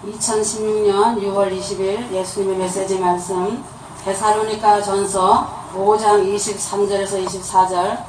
2016년 6월 20일 예수님의 메시지 말씀 데살로니가 전서 5장 23절에서 24절.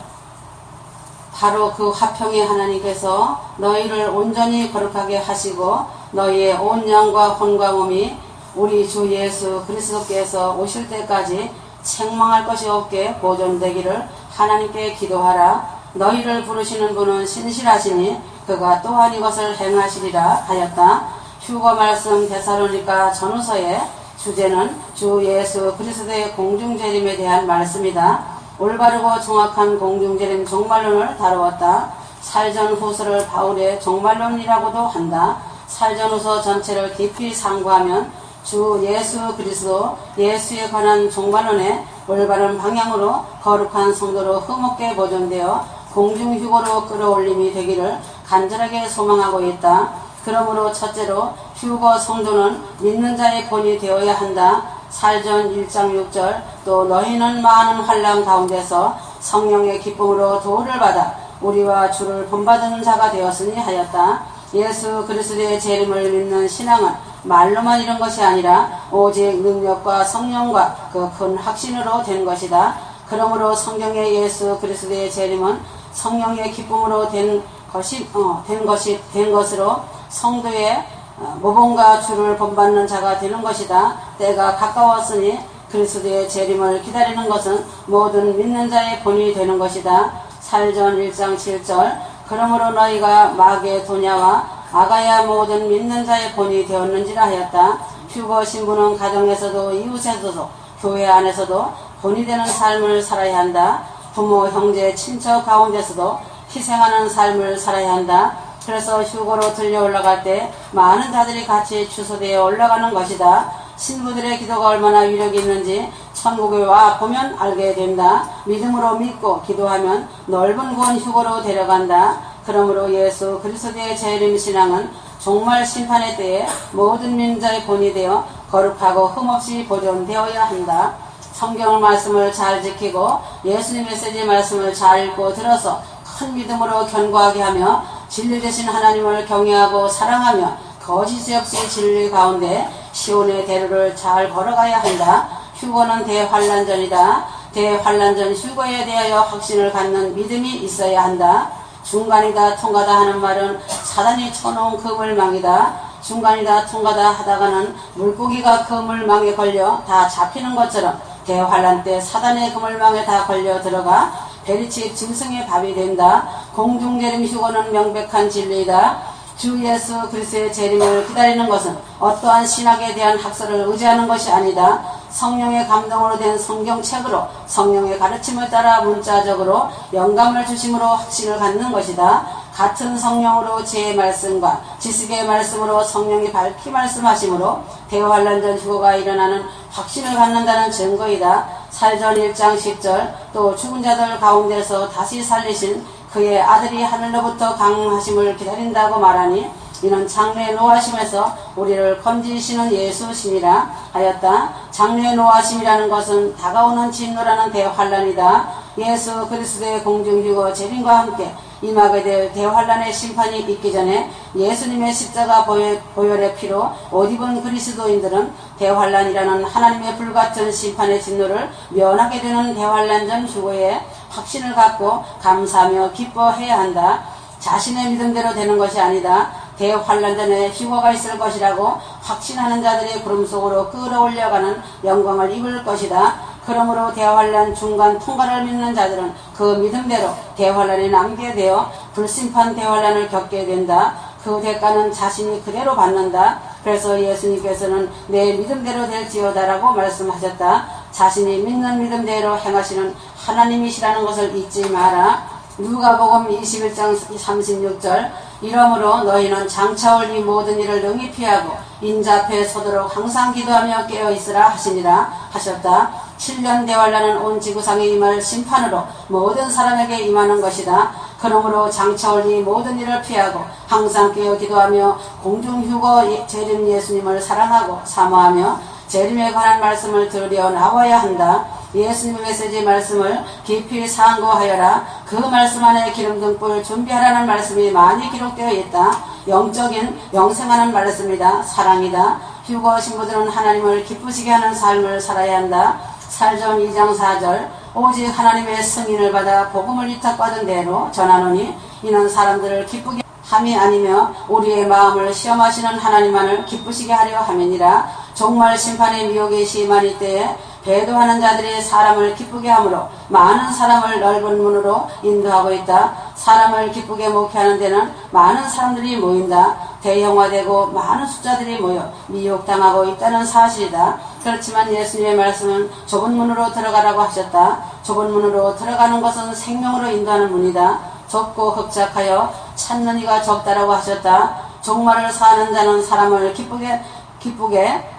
바로 그 화평의 하나님께서 너희를 온전히 거룩하게 하시고 너희의 온 영과 혼과 몸이 우리 주 예수 그리스도께서 오실 때까지 책망할 것이 없게 보존되기를 하나님께 기도하라. 너희를 부르시는 분은 신실하시니 그가 또한 이것을 행하시리라 하였다. 휴거 말씀 데살로니가 전후서의 주제는 주 예수 그리스도의 공중재림에 대한 말씀이다. 올바르고 정확한 공중재림 종말론을 다루었다. 살전후서를 바울의 종말론이라고도 한다. 살전후서 전체를 깊이 상고하면 주 예수 그리스도 예수에 관한 종말론의 올바른 방향으로 거룩한 성도로 흠없게 보존되어 공중휴거로 끌어올림이 되기를 간절하게 소망하고 있다. 그러므로 첫째로 휴거 성도는 믿는 자의 본이 되어야 한다. 살전 1장 6절. 또 너희는 많은 환난 가운데서 성령의 기쁨으로 도를 받아 우리와 주를 본받은 자가 되었으니 하였다. 예수 그리스도의 재림을 믿는 신앙은 말로만 이런 것이 아니라 오직 능력과 성령과 그 큰 확신으로 된 것이다. 그러므로 성경의 예수 그리스도의 재림은 성령의 기쁨으로 된 것으로 성도의 모범과 주를 본받는 자가 되는 것이다. 때가 가까웠으니 그리스도의 재림을 기다리는 것은 모든 믿는 자의 본이 되는 것이다. 살전 1장 7절. 그러므로 너희가 마게도냐와 아가야 모든 믿는 자의 본이 되었는지라 하였다. 휴거 신부는 가정에서도 이웃에서도 교회 안에서도 본이 되는 삶을 살아야 한다. 부모, 형제, 친척 가운데서도 희생하는 삶을 살아야 한다. 그래서 휴거로 들려 올라갈 때 많은 자들이 같이 추소되어 올라가는 것이다. 신부들의 기도가 얼마나 위력이 있는지 천국에 와 보면 알게 된다. 믿음으로 믿고 기도하면 넓은 구원 휴거로 데려간다. 그러므로 예수 그리스도의 재림 신앙은 종말 심판의 때에 모든 민자의 본이 되어 거룩하고 흠없이 보존되어야 한다. 성경 말씀을 잘 지키고 예수님 메시지 말씀을 잘 읽고 들어서 큰 믿음으로 견고하게 하며 진리 되신 하나님을 경외하고 사랑하며 거짓 없이 진리 가운데 시온의 대로를 잘 걸어가야 한다. 휴거는 대환란전이다. 대환란전 휴거에 대하여 확신을 갖는 믿음이 있어야 한다. 중간이다 통과다 하는 말은 사단이 쳐놓은 그물망이다. 중간이다 통과다 하다가는 물고기가 그물망에 걸려 다 잡히는 것처럼 대환란 때 사단의 그물망에 다 걸려 들어가 베리치 짐승의 밥이 된다. 공중재림 휴거는 명백한 진리이다. 주 예수 그리스도의 재림을 기다리는 것은 어떠한 신학에 대한 학설을 의지하는 것이 아니다. 성령의 감동으로 된 성경책으로 성령의 가르침을 따라 문자적으로 영감을 주심으로 확신을 갖는 것이다. 같은 성령으로 제 말씀과 지식의 말씀으로 성령이 밝히 말씀하심으로 대환란전 휴거가 일어나는 확신을 갖는다는 증거이다. 살전 1장 10절. 또 죽은 자들 가운데서 다시 살리신 그의 아들이 하늘로부터 강하심을 기다린다고 말하니 이는 장래 노하심에서 우리를 건지시는 예수심이라 하였다. 장래 노하심이라는 것은 다가오는 진노라는 대환란이다. 예수 그리스도의 공중휴거 재림과 함께 임하게 될 대환란의 심판이 있기 전에 예수님의 십자가 보혈의 피로 옷 입은 그리스도인들은 대환란이라는 하나님의 불같은 심판의 진노를 면하게 되는 대환란전 휴거에 확신을 갖고 감사하며 기뻐해야 한다. 자신의 믿음대로 되는 것이 아니다. 대환란전에 휴거가 있을 것이라고 확신하는 자들이 구름 속으로 끌어올려가는 영광을 입을 것이다. 그러므로 대환란 중간 통과를 믿는 자들은 그 믿음대로 대환란에 남게 되어 불심판 대환란을 겪게 된다. 그 대가는 자신이 그대로 받는다. 그래서 예수님께서는 내 믿음대로 될지어다라고 말씀하셨다. 자신이 믿는 믿음대로 행하시는 하나님이시라는 것을 잊지 마라. 누가복음 21장 36절. 이러므로 너희는 장차올 이 모든 일을 능히 피하고 인자 앞에 서도록 항상 기도하며 깨어있으라 하시니라 하셨다. 7년 대환란은 온 지구상에 임할 심판으로 모든 사람에게 임하는 것이다. 그러므로 장차올 이 모든 일을 피하고 항상 깨어 기도하며 공중휴거 재림 예수님을 사랑하고 사모하며 재림에 관한 말씀을 들으려 나와야 한다. 예수님의 메시지 말씀을 깊이 상고하여라. 그 말씀 안에 기름 등불 준비하라는 말씀이 많이 기록되어 있다. 영적인 영생하는 말씀이다. 사랑이다. 휴거 신부들은 하나님을 기쁘시게 하는 삶을 살아야 한다. 살전 2장 4절 오직 하나님의 승인을 받아 복음을 위탁받은 대로 전하노니 이는 사람들을 기쁘게 함이 아니며 우리의 마음을 시험하시는 하나님만을 기쁘시게 하려 함이니라. 종말 심판의 미혹이 심한 이때에 배도하는 자들이 사람을 기쁘게 하므로 많은 사람을 넓은 문으로 인도하고 있다. 사람을 기쁘게 목회하는 데는 많은 사람들이 모인다. 대형화되고 많은 숫자들이 모여 미혹당하고 있다는 사실이다. 그렇지만 예수님의 말씀은 좁은 문으로 들어가라고 하셨다. 좁은 문으로 들어가는 것은 생명으로 인도하는 문이다. 좁고 흡착하여 찾는 이가 적다라고 하셨다. 종말을 사는 자는 사람을 기쁘게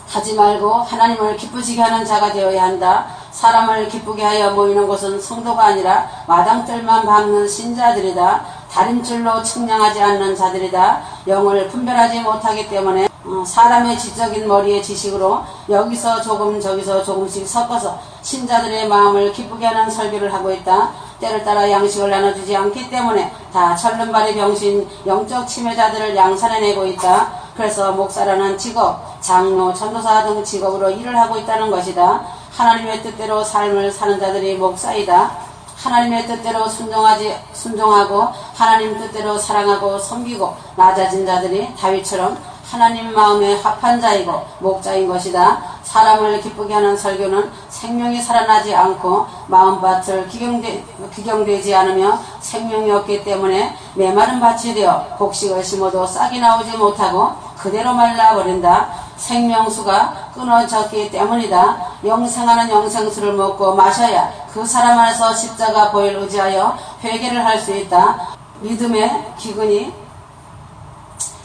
하지 말고 하나님을 기쁘시게 하는 자가 되어야 한다. 사람을 기쁘게 하여 모이는 곳은 성도가 아니라 마당들만 밟는 신자들이다. 다림줄로 측량하지 않는 자들이다. 영을 분별하지 못하기 때문에 사람의 지적인 머리의 지식으로 여기서 조금 저기서 조금씩 섞어서 신자들의 마음을 기쁘게 하는 설교를 하고 있다. 때를 따라 양식을 나눠주지 않기 때문에 다 철름발이 병신 영적 침해자들을 양산해내고 있다. 그래서 목사라는 직업, 장로, 전도사 등 직업으로 일을 하고 있다는 것이다. 하나님의 뜻대로 삶을 사는 자들이 목사이다. 하나님의 뜻대로 순종하고 하나님 뜻대로 사랑하고 섬기고 낮아진 자들이 다윗처럼 하나님 마음에 합한 자이고 목자인 것이다. 사람을 기쁘게 하는 설교는 생명이 살아나지 않고 마음밭을 기경되지 않으며 생명이 없기 때문에 메마른 밭이 되어 곡식을 심어도 싹이 나오지 못하고 그대로 말라버린다. 생명수가 끊어졌기 때문이다. 영생하는 영생수를 먹고 마셔야 그 사람 안에서 십자가 보혈 의지하여 회개를 할 수 있다. 믿음의 기근이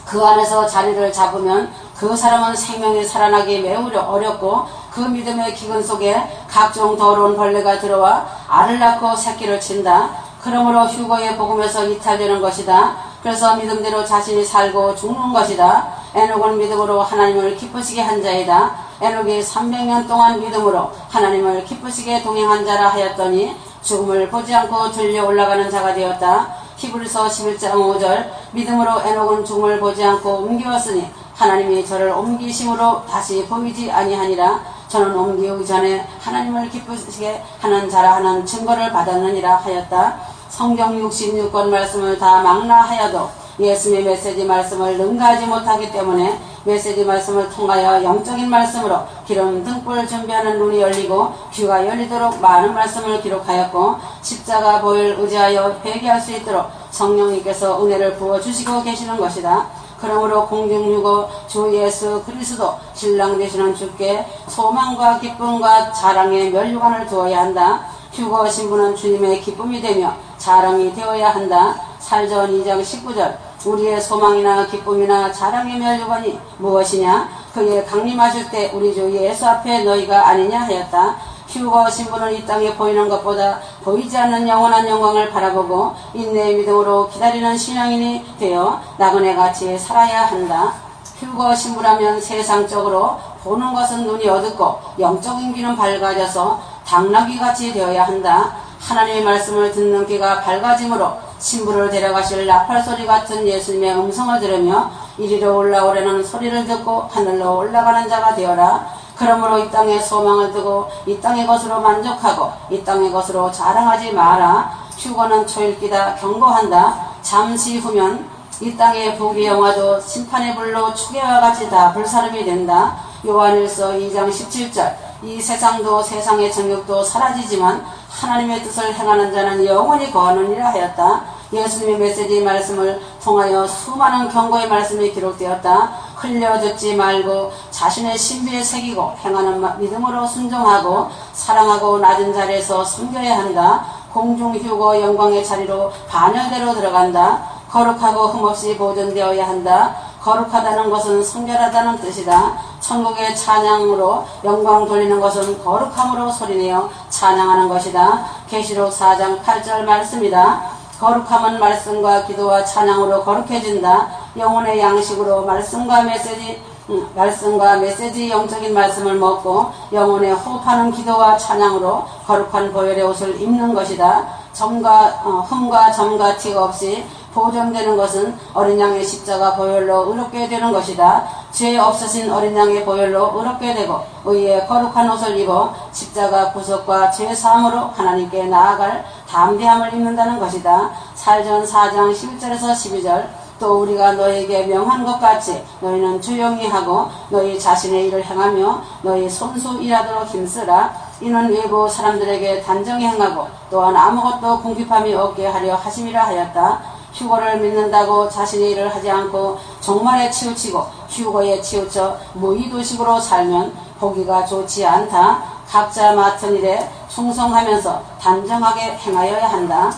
그 안에서 자리를 잡으면 그 사람은 생명이 살아나기 매우 어렵고 그 믿음의 기근 속에 각종 더러운 벌레가 들어와 알을 낳고 새끼를 친다. 그러므로 휴거의 복음에서 이탈되는 것이다. 그래서 믿음대로 자신이 살고 죽는 것이다. 에녹은 믿음으로 하나님을 기쁘시게 한 자이다. 에녹이 300년 동안 믿음으로 하나님을 기쁘시게 동행한 자라 하였더니 죽음을 보지 않고 들려 올라가는 자가 되었다. 히브리서 11장 5절 믿음으로 에녹은 죽음을 보지 않고 옮기었으니 하나님이 저를 옮기심으로 다시 보이지 아니하니라. 저는 옮기기 전에 하나님을 기쁘시게 하는 자라 하는 증거를 받았느니라 하였다. 성경 66권 말씀을 다 망라하여도 예수님의 메시지 말씀을 능가하지 못하기 때문에 메시지 말씀을 통하여 영적인 말씀으로 기름 등불을 준비하는 눈이 열리고 귀가 열리도록 많은 말씀을 기록하였고 십자가 보혈 의지하여 회개할 수 있도록 성령님께서 은혜를 부어주시고 계시는 것이다. 그러므로 공중유고 주 예수 그리스도 신랑 되시는 주께 소망과 기쁨과 자랑의 면류관을 두어야 한다. 휴거 신부는 주님의 기쁨이 되며 자랑이 되어야 한다. 살전 2장 19절 우리의 소망이나 기쁨이나 자랑의 면류관이 무엇이냐? 그의 강림하실 때 우리 주 예수 앞에 너희가 아니냐 하였다. 휴거 신부는 이 땅에 보이는 것보다 보이지 않는 영원한 영광을 바라보고 인내의 믿음으로 기다리는 신앙인이 되어 나그네같이 살아야 한다. 휴거 신부라면 세상적으로 보는 것은 눈이 어둡고 영적인 귀는 밝아져서 당나귀같이 되어야 한다. 하나님의 말씀을 듣는 귀가 밝아짐으로 신부를 데려가실 나팔소리 같은 예수님의 음성을 들으며 이리로 올라오려는 소리를 듣고 하늘로 올라가는 자가 되어라. 그러므로 이 땅에 소망을 두고 이 땅의 것으로 만족하고 이 땅의 것으로 자랑하지 마라. 휴거는 초읽기다 경고한다. 잠시 후면 이 땅의 부귀 영화도 심판의 불로 추계와 같이 다 불사름이 된다. 요한일서 2장 17절 이 세상도 세상의 정욕도 사라지지만 하나님의 뜻을 행하는 자는 영원히 거하느니라 하였다. 예수님의 메시지 말씀을 통하여 수많은 경고의 말씀이 기록되었다. 흘려듣지 말고 자신의 신비에 새기고 행하는 믿음으로 순종하고 사랑하고 낮은 자리에서 섬겨야 한다. 공중휴거 영광의 자리로 반열대로 들어간다. 거룩하고 흠없이 보존되어야 한다. 거룩하다는 것은 성결하다는 뜻이다. 천국의 찬양으로 영광 돌리는 것은 거룩함으로 소리내어 찬양하는 것이다. 계시록 4장 8절 말씀이다. 거룩함은 말씀과 기도와 찬양으로 거룩해진다. 영혼의 양식으로 말씀과 메시지 영적인 말씀을 먹고 영혼의 호흡하는 기도와 찬양으로 거룩한 보혈의 옷을 입는 것이다. 흠과 점과 티가 없이 보존되는 것은 어린 양의 십자가 보혈로 의롭게 되는 것이다. 죄 없으신 어린 양의 보혈로 의롭게 되고 의의 거룩한 옷을 입어 십자가 구속과 죄 사함으로 하나님께 나아갈 담대함을 입는다는 것이다. 살전 4장 11절에서 12절 또 우리가 너에게 명한 것 같이 너희는 조용히 하고 너희 자신의 일을 행하며 너희 손수 일하도록 힘쓰라. 이는 외부 사람들에게 단정히 행하고 또한 아무것도 궁핍함이 없게 하려 하심이라 하였다. 휴거를 믿는다고 자신의 일을 하지 않고 종말에 치우치고 휴거에 치우쳐 무의도식으로 살면 보기가 좋지 않다. 각자 맡은 일에 충성하면서 단정하게 행하여야 한다.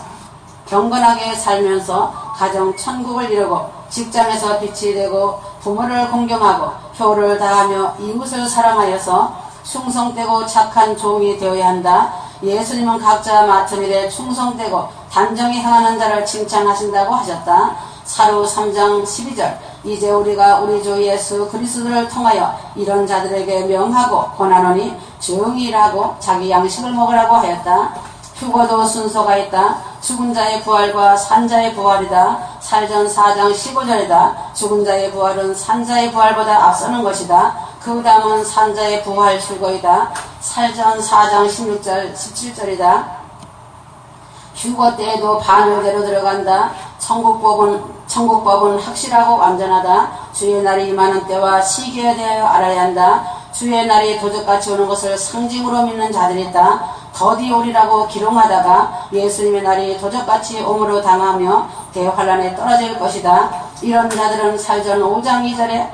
경건하게 살면서 가정 천국을 이루고 직장에서 빛이 되고 부모를 공경하고 효를 다하며 이웃을 사랑하여서 충성되고 착한 종이 되어야 한다. 예수님은 각자 맡은 일에 충성되고 단정히 행하는 자를 칭찬하신다고 하셨다. 사로 3장 12절 이제 우리가 우리 주 예수 그리스도를 통하여 이런 자들에게 명하고 권하노니 조용히 일하고 자기 양식을 먹으라고 하였다. 휴거도 순서가 있다. 죽은 자의 부활과 산 자의 부활이다. 살전 4장 15절이다. 죽은 자의 부활은 산 자의 부활보다 앞서는 것이다. 그 다음은 산 자의 부활 휴거이다. 살전 4장 16절 17절이다. 휴거 때에도 반월대로 들어간다. 천국법은 확실하고 완전하다. 주의 날이 임하는 때와 시기에 대하여 알아야 한다. 주의 날이 도적같이 오는 것을 상징으로 믿는 자들이 있다. 더디 오리라고 기롱하다가 예수님의 날이 도적같이 오므로 당하며 대환란에 떨어질 것이다. 이런 자들은 살전 5장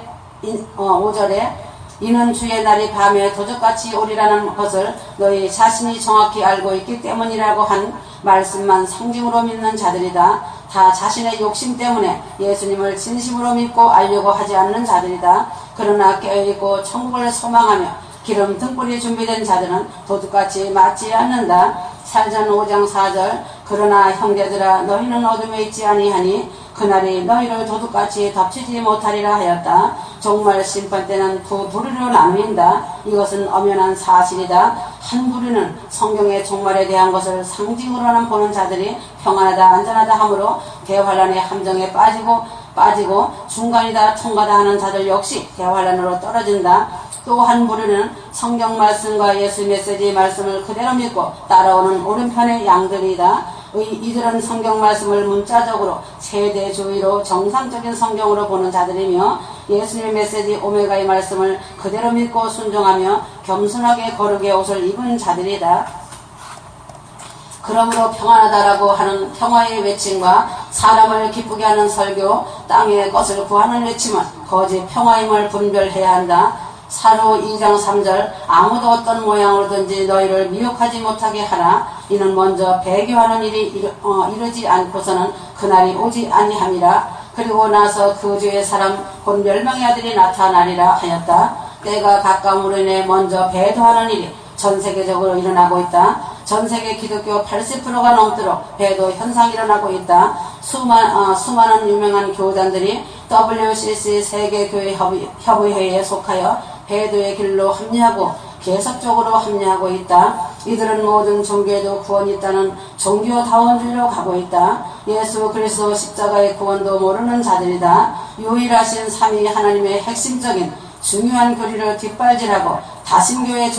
5절에 이는 주의 날이 밤에 도적같이 오리라는 것을 너희 자신이 정확히 알고 있기 때문이라고 한 말씀만 상징으로 믿는 자들이다. 다 자신의 욕심 때문에 예수님을 진심으로 믿고 알려고 하지 않는 자들이다. 그러나 깨어있고 천국을 소망하며 기름 등불이 준비된 자들은 도둑같이 맞지 않는다. 살전 5장 4절 그러나 형제들아 너희는 어둠에 있지 아니하니 그날이 너희를 도둑같이 덮치지 못하리라 하였다. 정말 심판 때는 두 부류로 나누인다. 이것은 엄연한 사실이다. 한 부류는 성경의 종말에 대한 것을 상징으로는 보는 자들이 평안하다 안전하다 하므로 대환란의 함정에 빠지고 중간이다 통과다 하는 자들 역시 대환란으로 떨어진다. 또 한 부류는 성경 말씀과 예수 메시지 말씀을 그대로 믿고 따라오는 오른편의 양들이다. 이들은 성경 말씀을 문자적으로 세대주의로 정상적인 성경으로 보는 자들이며 예수님의 메시지 오메가의 말씀을 그대로 믿고 순종하며 겸손하게 거룩의 옷을 입은 자들이다. 그러므로 평안하다라고 하는 평화의 외침과 사람을 기쁘게 하는 설교, 땅의 것을 구하는 외침은 거짓 평화임을 분별해야 한다. 사로 2장 3절 아무도 어떤 모양으로든지 너희를 미혹하지 못하게 하라. 이는 먼저 배교하는 일이 이르지 않고서는 그날이 오지 아니함이라. 그리고 나서 그 주의 사람 곧 멸망의 아들이 나타나리라 하였다. 때가 가까움으로 인해 먼저 배도하는 일이 전 세계적으로 일어나고 있다. 전 세계 기독교 80%가 넘도록 배도 현상이 일어나고 있다. 수많은 유명한 교단들이 WCC 세계교회 협의회에 속하여 배도의 길로 합류하고 계속적으로 합류하고 있다. 이들은 모든 종교에도 구원이 있다는 종교다원주의로 가고 있다. 예수 그리스도 십자가의 구원도 모르는 자들이다. 유일하신 삼위 하나님의 핵심적인 중요한 교리를 뒷발질하고 다신교의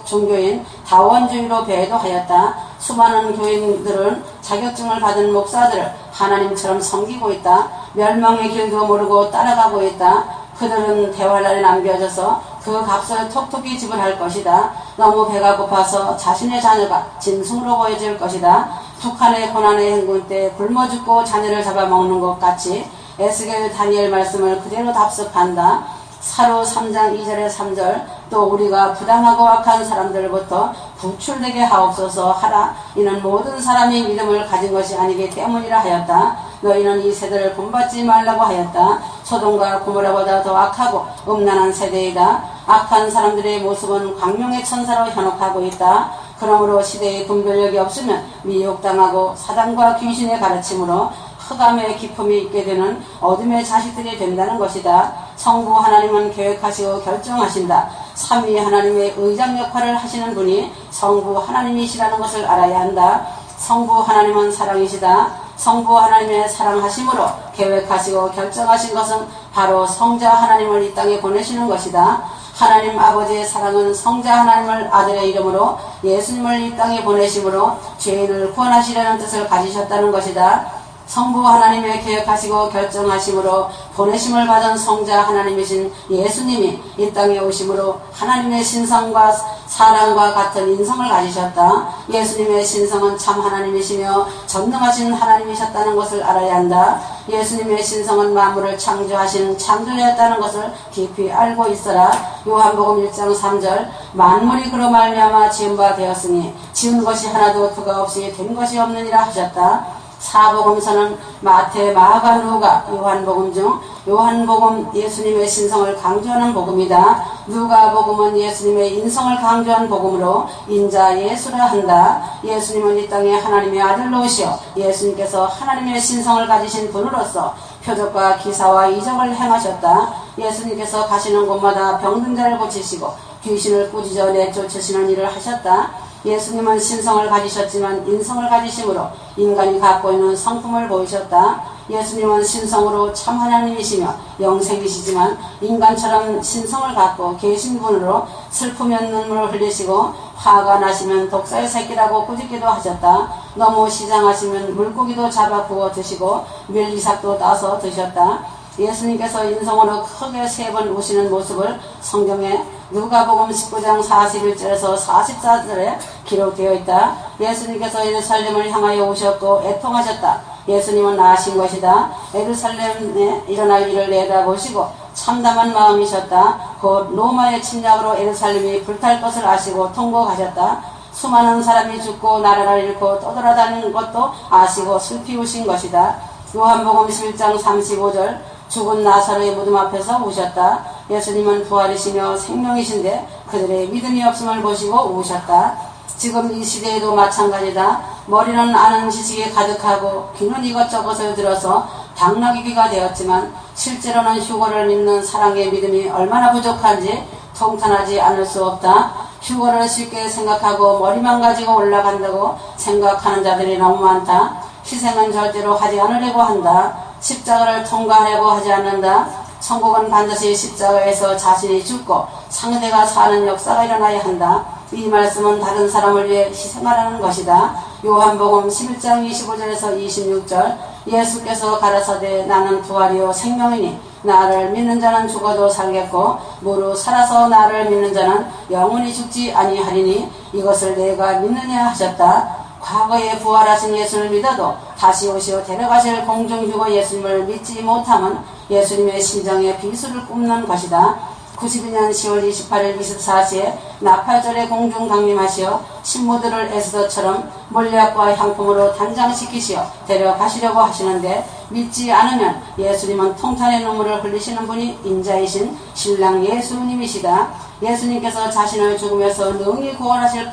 종교인 다원주의로 배도하였다. 수많은 교인들은 자격증을 받은 목사들을 하나님처럼 섬기고 있다. 멸망의 길도 모르고 따라가고 있다. 그들은 대환란에 남겨져서 그 값을 톡톡히 지불할 것이다. 너무 배가 고파서 자신의 자녀가 짐승으로 보여질 것이다. 북한의 고난의 행군 때 굶어 죽고 자녀를 잡아먹는 것 같이 에스겔 다니엘 말씀을 그대로 답습한다. 사로 3장 2절에 3절 또 우리가 부당하고 악한 사람들부터 구출되게 하옵소서 하라. 이는 모든 사람이 믿음을 가진 것이 아니기 때문이라 하였다. 너희는 이 세대를 본받지 말라고 하였다. 소돔과 고모라보다 더 악하고 음란한 세대이다. 악한 사람들의 모습은 광명의 천사로 현혹하고 있다. 그러므로 시대의 분별력이 없으면 미혹당하고 사단과 귀신의 가르침으로 흑암의 기품이 있게 되는 어둠의 자식들이 된다는 것이다. 성부 하나님은 계획하시고 결정하신다. 삼위 하나님의 의장 역할을 하시는 분이 성부 하나님이시라는 것을 알아야 한다. 성부 하나님은 사랑이시다. 성부 하나님의 사랑하심으로 계획하시고 결정하신 것은 바로 성자 하나님을 이 땅에 보내시는 것이다. 하나님 아버지의 사랑은 성자 하나님을 아들의 이름으로 예수님을 이 땅에 보내심으로 죄인을 구원하시려는 뜻을 가지셨다는 것이다. 성부 하나님의 계획하시고 결정하심으로 보내심을 받은 성자 하나님이신 예수님이 이 땅에 오심으로 하나님의 신성과 사랑과 같은 인성을 가지셨다. 예수님의 신성은 참 하나님이시며 전능하신 하나님이셨다는 것을 알아야 한다. 예수님의 신성은 만물을 창조하신 창조자였다는 것을 깊이 알고 있어라. 요한복음 1장 3절 만물이 그로 말미암아 지은 바 되었으니 지은 것이 하나도 그가 없이 된 것이 없느니라 하셨다. 사복음서는 마태, 마가, 누가, 요한복음 중 요한복음 예수님의 신성을 강조하는 복음이다. 누가복음은 예수님의 인성을 강조한 복음으로 인자 예수라 한다. 예수님은 이 땅에 하나님의 아들로 오시어 예수님께서 하나님의 신성을 가지신 분으로서 표적과 기사와 이적을 행하셨다. 예수님께서 가시는 곳마다 병든 자를 고치시고 귀신을 꾸짖어 내쫓으시는 일을 하셨다. 예수님은 신성을 가지셨지만 인성을 가지심으로 인간이 갖고 있는 성품을 보이셨다. 예수님은 신성으로 참 하나님이시며 영생이시지만 인간처럼 신성을 갖고 계신 분으로 슬프면 눈물을 흘리시고 화가 나시면 독사의 새끼라고 꾸짖기도 하셨다. 너무 시장하시면 물고기도 잡아 구워 드시고 밀리삭도 따서 드셨다. 예수님께서 인성으로 크게 3번 오시는 모습을 성경에 누가복음 19장 41절에서 44절에 기록되어 있다. 예수님께서 예루살렘을 향하여 오셨고 애통하셨다. 예수님은 아신 것이다. 예루살렘에 일어날 일을 내다보시고 참담한 마음이셨다. 곧 로마의 침략으로 예루살렘이 불탈 것을 아시고 통곡하셨다. 수많은 사람이 죽고 나라를 잃고 떠돌아다니는 것도 아시고 슬피 우신 것이다. 요한복음 11장 35절 죽은 나사로의 무덤 앞에서 우셨다. 예수님은 부활이시며 생명이신데 그들의 믿음이 없음을 보시고 우셨다. 지금 이 시대에도 마찬가지다. 머리는 아는 지식이 가득하고 귀는 이것저것을 들어서 당나귀가 되었지만 실제로는 휴거를 믿는 사랑의 믿음이 얼마나 부족한지 통탄하지 않을 수 없다. 휴거를 쉽게 생각하고 머리만 가지고 올라간다고 생각하는 자들이 너무 많다. 희생은 절대로 하지 않으려고 한다. 십자가를 통과하려고 하지 않는다. 천국은 반드시 십자가에서 자신이 죽고 상대가 사는 역사가 일어나야 한다. 이 말씀은 다른 사람을 위해 희생하라는 것이다. 요한복음 11장 25절에서 26절 예수께서 가라사대 나는 부활이요 생명이니 나를 믿는 자는 죽어도 살겠고 무릇 살아서 나를 믿는 자는 영원히 죽지 아니하리니 이것을 내가 믿느냐 하셨다. 과거에 부활하신 예수를 믿어도 다시 오시어 데려가실 공중휴거 예수님을 믿지 못하면 예수님의 심정에 비수를 뿜는 것이다. 92년 10월 28일 24시에 나팔절에 공중 강림하시어 신무들을 에스더처럼 몰약과 향품으로 단장시키시어 데려가시려고 하시는데 믿지 않으면 예수님은 통탄의 눈물을 흘리시는 분이 인자이신 신랑 예수님이시다. 예수님께서 자신을 죽음에서 능히 구원하실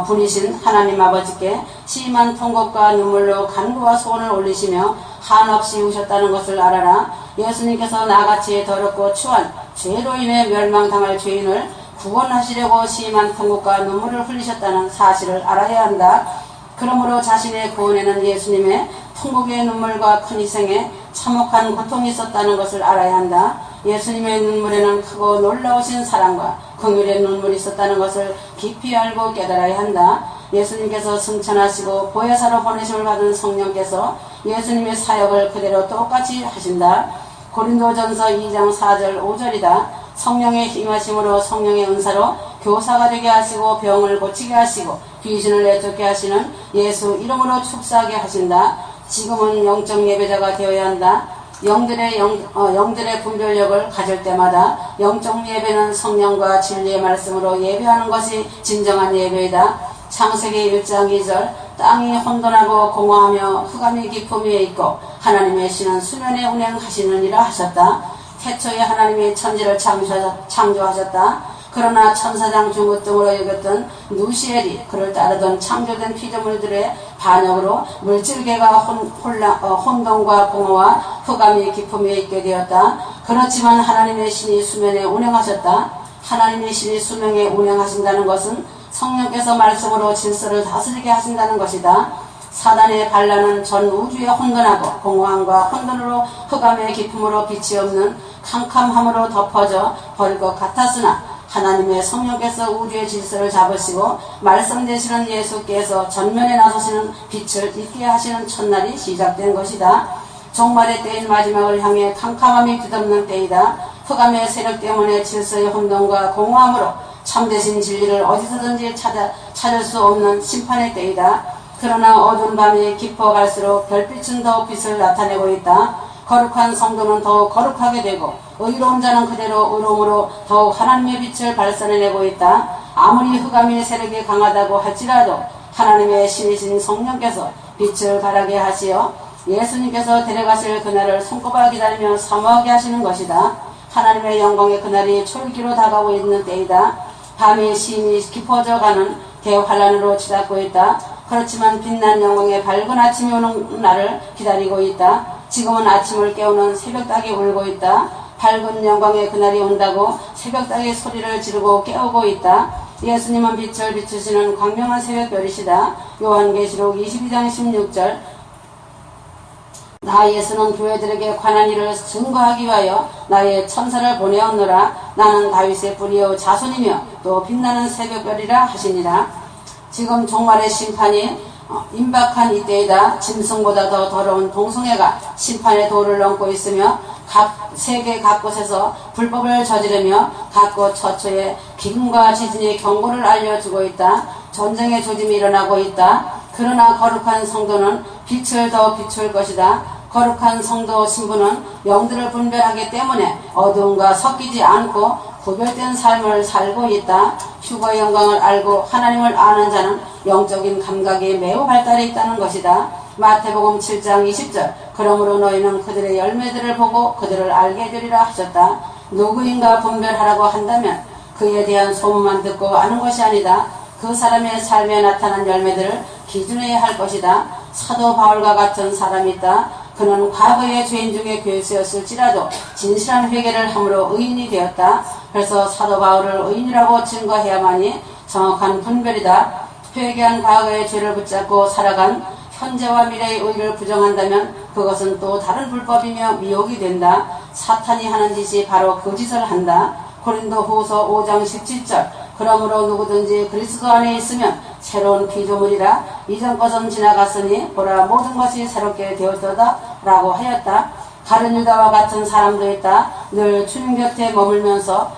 분이신 하나님 아버지께 심한 통곡과 눈물로 간구와 소원을 올리시며 한없이 우셨다는 것을 알아라. 예수님께서 나같이 더럽고 추한 죄로 인해 멸망당할 죄인을 구원하시려고 심한 통곡과 눈물을 흘리셨다는 사실을 알아야 한다. 그러므로 자신의 구원에는 예수님의 통곡의 눈물과 큰 희생에 참혹한 고통이 있었다는 것을 알아야 한다. 예수님의 눈물에는 크고 놀라우신 사랑과 긍휼의 눈물이 있었다는 것을 깊이 알고 깨달아야 한다. 예수님께서 승천하시고 보혜사로 보내심을 받은 성령께서 예수님의 사역을 그대로 똑같이 하신다. 고린도전서 2장 4절 5절이다. 성령의 힘하심으로 성령의 은사로 교사가 되게 하시고 병을 고치게 하시고 귀신을 내쫓게 하시는 예수 이름으로 축사하게 하신다. 지금은 영적 예배자가 되어야 한다. 영들의 분별력을 가질 때마다 영적 예배는 성령과 진리의 말씀으로 예배하는 것이 진정한 예배이다. 창세기 1장 2절 땅이 혼돈하고 공허하며 흑암이 깊음 위에 있고 하나님의 신은 수면에 운행하시느니라 하셨다. 태초에 하나님이 천지를 창조하셨다. 그러나 천사장 중우 등으로 여겼던 누시엘이 그를 따르던 창조된 피조물들의 반역으로 물질계가 혼돈과 공허와 흑암이 기품에 있게 되었다. 그렇지만 하나님의 신이 수면에 운행하셨다. 하나님의 신이 수면에 운행하신다는 것은 성령께서 말씀으로 질서를 다스리게 하신다는 것이다. 사단의 반란은 전 우주에 혼돈하고 공허함과 혼돈으로 흑암의 기품으로 빛이 없는 캄캄함으로 덮어져 버릴 것 같았으나 하나님의 성령께서 우주의 질서를 잡으시고 말씀 되시는 예수께서 전면에 나서시는 빛을 있게 하시는 첫날이 시작된 것이다. 종말의 때인 마지막을 향해 캄캄함이 뒤덮는 때이다. 흑암의 세력 때문에 질서의 혼돈과 공허함으로 참되신 진리를 어디서든지 찾을 수 없는 심판의 때이다. 그러나 어두운 밤이 깊어갈수록 별빛은 더욱 빛을 나타내고 있다. 거룩한 성도는 더욱 거룩하게 되고 의로운 자는 그대로 의로움으로 더욱 하나님의 빛을 발산해내고 있다. 아무리 흑암의 세력이 강하다고 할지라도 하나님의 신이신 성령께서 빛을 발하게 하시어 예수님께서 데려가실 그날을 손꼽아 기다리며 사모하게 하시는 것이다. 하나님의 영광의 그날이 초일기로 다가오고 있는 때이다. 밤이 심히 깊어져가는 대환란으로 치닫고 있다. 그렇지만 빛난 영광의 밝은 아침이 오는 날을 기다리고 있다. 지금은 아침을 깨우는 새벽닭이 울고 있다. 밝은 영광의 그날이 온다고 새벽닭이 소리를 지르고 깨우고 있다. 예수님은 빛을 비추시는 광명한 새벽별이시다. 요한계시록 22장 16절 나 예수는 교회들에게 관한 일을 증거하기 위하여 나의 천사를 보내었노라. 나는 다윗의 뿌리요 자손이며 또 빛나는 새벽별이라 하시니라. 지금 종말의 심판이 임박한 이때이다. 짐승보다 더 더러운 동성애가 심판의 도를 넘고 있으며 세계 각곳에서 불법을 저지르며 각곳 처처에 기근과 지진의 경고를 알려주고 있다. 전쟁의 조짐이 일어나고 있다. 그러나 거룩한 성도는 빛을 더 비출 것이다. 거룩한 성도 신부는 영들을 분별하기 때문에 어두움과 섞이지 않고 구별된 삶을 살고 있다. 휴거의 영광을 알고 하나님을 아는 자는 영적인 감각이 매우 발달해 있다는 것이다. 마태복음 7장 20절 그러므로 너희는 그들의 열매들을 보고 그들을 알게 되리라 하셨다. 누구인가 분별하라고 한다면 그에 대한 소문만 듣고 아는 것이 아니다. 그 사람의 삶에 나타난 열매들을 기준해야 할 것이다. 사도 바울과 같은 사람이 있다. 그는 과거의 죄인 중에 괴수였을지라도 진실한 회개를 함으로 의인이 되었다. 그래서 사도 바울을 의인이라고 증거해야만이 정확한 분별이다. 회개한 과거의 죄를 붙잡고 살아간 현재와 미래의 의를 부정한다면 그것은 또 다른 불법이며 미혹이 된다. 사탄이 하는 짓이 바로 그 짓을 한다. 고린도후서 5장 17절 그러므로 누구든지 그리스도 안에 있으면 새로운 피조물이라 이전 것은 지나갔으니 보라 모든 것이 새롭게 되었도다 라고 하였다. 다른 유다와 같은 사람도 있다. 늘 주님 곁에 머물면서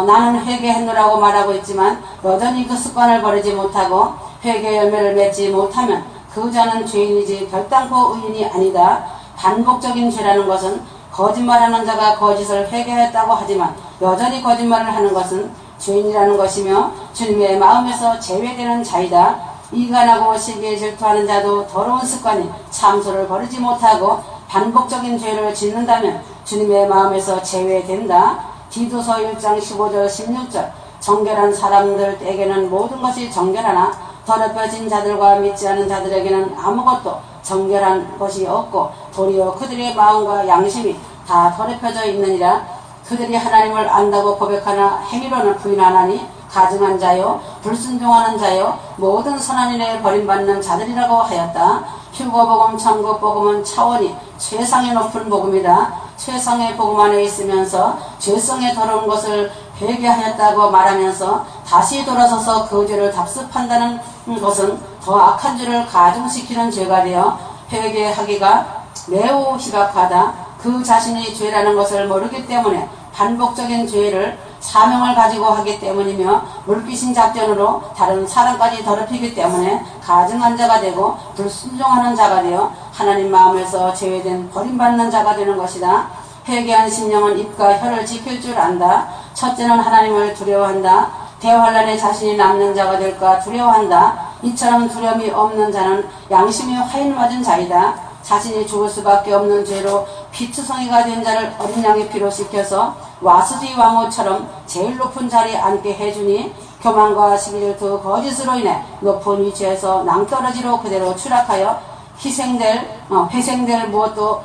나는 회개했노라고 말하고 있지만 여전히 그 습관을 버리지 못하고 회개 열매를 맺지 못하면 그 자는 죄인이지 결단코 의인이 아니다. 반복적인 죄라는 것은 거짓말하는 자가 거짓을 회개했다고 하지만 여전히 거짓말을 하는 것은 죄인이라는 것이며 주님의 마음에서 제외되는 자이다. 이간하고 시기에 질투하는 자도 더러운 습관이 참소를 버리지 못하고 반복적인 죄를 짓는다면 주님의 마음에서 제외된다. 디도서 1장 15절 16절 정결한 사람들에게는 모든 것이 정결하나 더럽혀진 자들과 믿지 않은 자들에게는 아무것도 정결한 것이 없고 도리어 그들의 마음과 양심이 다 더럽혀져 있느니라. 그들이 하나님을 안다고 고백하나 행위로는 부인하나니 가증한 자요 불순종하는 자요 모든 선한 일에 버림받는 자들이라고 하였다. 휴거복음 천국복음은 차원이 최상의 높은 복음이다. 최상의 복음 안에 있으면서 죄성에 더러운 것을 회개하였다고 말하면서 다시 돌아서서 그 죄를 답습한다는 것은 더 악한 죄를 가중시키는 죄가 되어 회개하기가 매우 희박하다. 그 자신이 죄라는 것을 모르기 때문에 반복적인 죄를 사명을 가지고 하기 때문이며 물귀신 작전으로 다른 사람까지 더럽히기 때문에 가증한 자가 되고 불순종하는 자가 되어 하나님 마음에서 제외된 버림받는 자가 되는 것이다. 회개한 심령은 입과 혀를 지킬 줄 안다. 첫째는 하나님을 두려워한다. 대환란에 자신이 남는 자가 될까 두려워한다. 이처럼 두려움이 없는 자는 양심이 화인 맞은 자이다. 자신이 죽을 수밖에 없는 죄로 피투성이가 된 자를 어린 양의 피로 씻겨서 와스디 왕후처럼 제일 높은 자리에 앉게 해주니 교만과 시기질투 거짓으로 인해 높은 위치에서 낭떠러지로 그대로 추락하여 회생될 무엇도